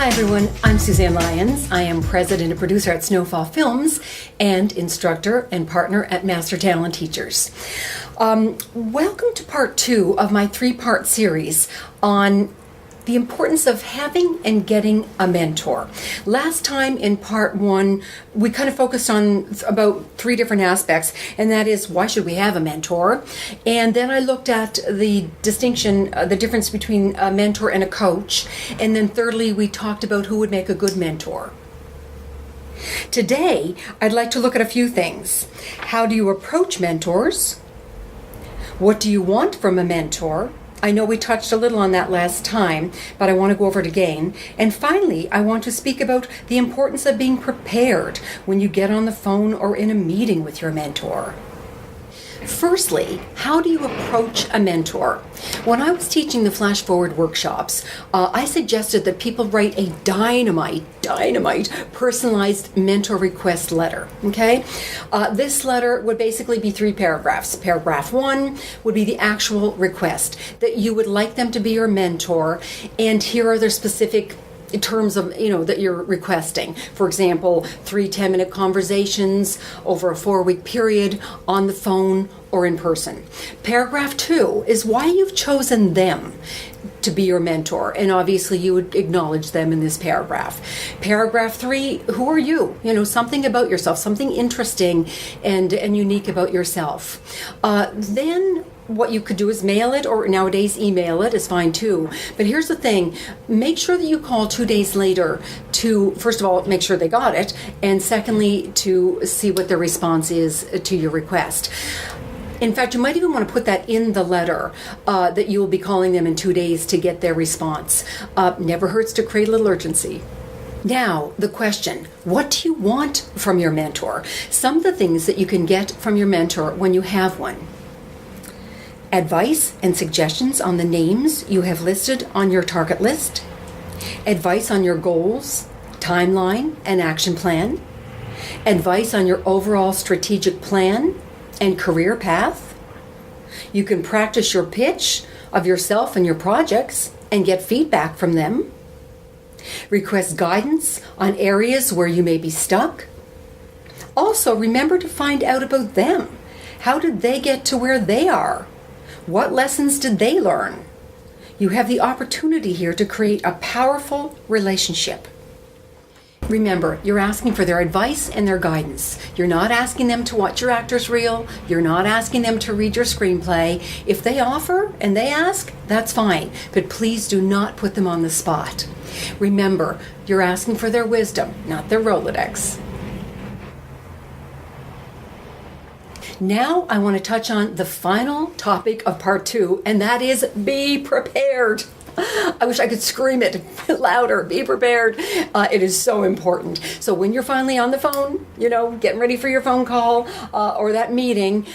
Hi everyone, I'm Suzanne Lyons. I am president and producer at Snowfall Films and instructor and partner at Master Talent Teachers. Welcome to part 2 of my 3-part series on the importance of having and getting a mentor. Last time in part 1, we kind of focused on about 3 different aspects, and that is, why should we have a mentor? And then I looked at the distinction, the difference between a mentor and a coach. And then thirdly, we talked about who would make a good mentor. Today, I'd like to look at a few things. How do you approach mentors? What do you want from a mentor? I know we touched a little on that last time, but I want to go over it again. And finally, I want to speak about the importance of being prepared when you get on the phone or in a meeting with your mentor. Firstly, how do you approach a mentor? When I was teaching the Flash Forward workshops, I suggested that people write a dynamite personalized mentor request letter, okay? This letter would basically be 3 paragraphs. Paragraph 1 would be the actual request, that you would like them to be your mentor, and here are their specific in terms of, that you're requesting. For example, 3 10-minute conversations over a 4-week period on the phone or in person. Paragraph 2 is why you've chosen them to be your mentor, and obviously you would acknowledge them in this paragraph. Paragraph 3, who are you? Something about yourself, something interesting and unique about yourself. Then what you could do is mail it, or nowadays email it is fine too. But here's the thing, make sure that you call 2 days later to, first of all, make sure they got it, and secondly, to see what their response is to your request. In fact, you might even want to put that in the letter, that you will be calling them in 2 days to get their response. Never hurts to create a little urgency. Now, the question, what do you want from your mentor? Some of the things that you can get from your mentor when you have one. Advice and suggestions on the names you have listed on your target list. Advice on your goals, timeline, and action plan. Advice on your overall strategic plan and career path. You can practice your pitch of yourself and your projects and get feedback from them. Request guidance on areas where you may be stuck. Also, remember to find out about them. How did they get to where they are? What lessons did they learn? You have the opportunity here to create a powerful relationship. Remember, you're asking for their advice and their guidance. You're not asking them to watch your actor's reel. You're not asking them to read your screenplay. If they offer and they ask, that's fine. But please do not put them on the spot. Remember, you're asking for their wisdom, not their Rolodex. Now I want to touch on the final topic of part 2, and that is be prepared. I wish I could scream it louder. Be prepared. It is so important. So when you're finally on the phone, getting ready for your phone call or that meeting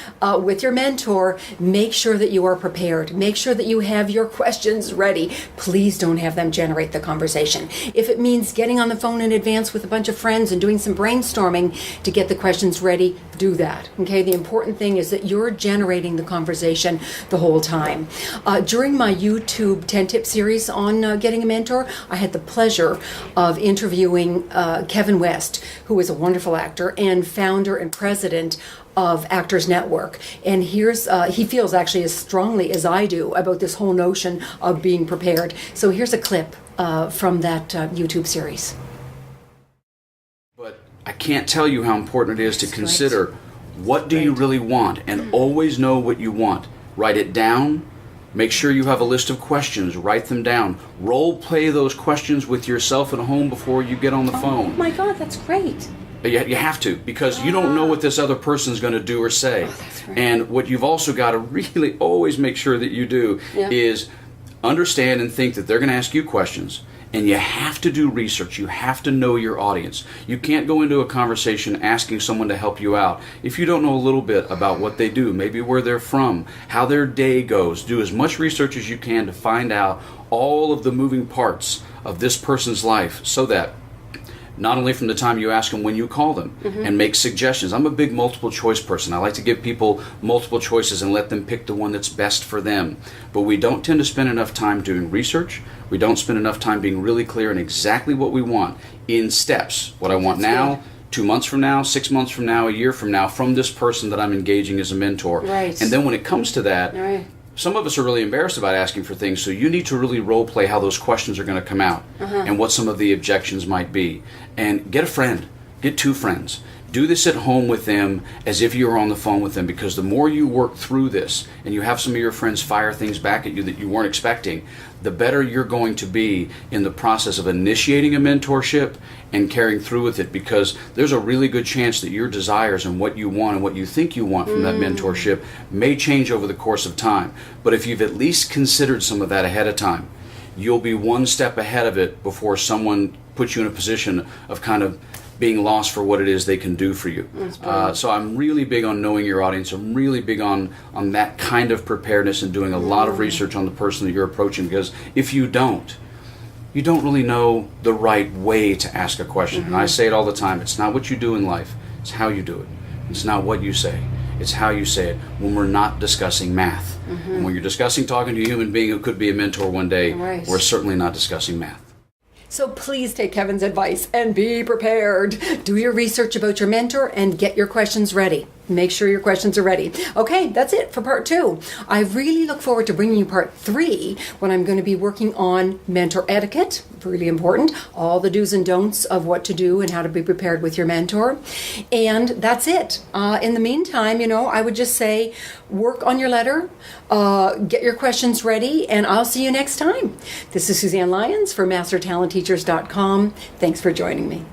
with your mentor, make sure that you are prepared. Make sure that you have your questions ready. Please don't have them generate the conversation. If it means getting on the phone in advance with a bunch of friends and doing some brainstorming to get the questions ready, do that. Okay, the important thing is that you're generating the conversation the whole time. During my YouTube 10-tip series on getting a mentor, I had the pleasure of interviewing Kevin West, who is a wonderful actor and founder and president of Actors Network. And he feels actually as strongly as I do about this whole notion of being prepared. So here's a clip from that YouTube series. But I can't tell you how important it is to consider what do you really want, and always know what you want. Write it down. Make sure you have a list of questions. Write them down. Role play those questions with yourself at home before you get on the phone. Oh my God, that's great. You have to, because you don't know what this other person's going to do or say. Oh, that's right. And what you've also got to really always make sure that you do is understand and think that they're going to ask you questions. And you have to do research. You have to know your audience. You can't go into a conversation asking someone to help you out if you don't know a little bit about what they do, maybe where they're from, how their day goes. Do as much research as you can to find out all of the moving parts of this person's life so that not only from the time you ask them, when you call them, and make suggestions. I'm a big multiple choice person. I like to give people multiple choices and let them pick the one that's best for them. But we don't tend to spend enough time doing research. We don't spend enough time being really clear in exactly what we want in steps. What I want now, 2 months from now, 6 months from now, a year from now, from this person that I'm engaging as a mentor. Right. And then when it comes to that, some of us are really embarrassed about asking for things, so you need to really role play how those questions are going to come out and what some of the objections might be. And get a friend, get 2 friends. Do this at home with them as if you were on the phone with them, because the more you work through this and you have some of your friends fire things back at you that you weren't expecting, the better you're going to be in the process of initiating a mentorship and carrying through with it, because there's a really good chance that your desires and what you want and what you think you want from that mentorship may change over the course of time. But if you've at least considered some of that ahead of time, you'll be one step ahead of it before someone puts you in a position of kind of being lost for what it is they can do for you. So I'm really big on knowing your audience. I'm really big on that kind of preparedness and doing a lot of research on the person that you're approaching, because if you don't really know the right way to ask a question. And I say it all the time, it's not what you do in life, it's how you do it. It's not what you say, it's how you say it when we're not discussing math. And when you're discussing talking to a human being who could be a mentor one day, we're certainly not discussing math. So please take Kevin's advice and be prepared. Do your research about your mentor and get your questions ready. Make sure your questions are ready. Okay, that's it for part 2. I really look forward to bringing you part 3, when I'm going to be working on mentor etiquette. Really important. All the do's and don'ts of what to do and how to be prepared with your mentor. And that's it. In the meantime, I would just say work on your letter, get your questions ready, and I'll see you next time. This is Suzanne Lyons for MasterTalentTeachers.com. Thanks for joining me.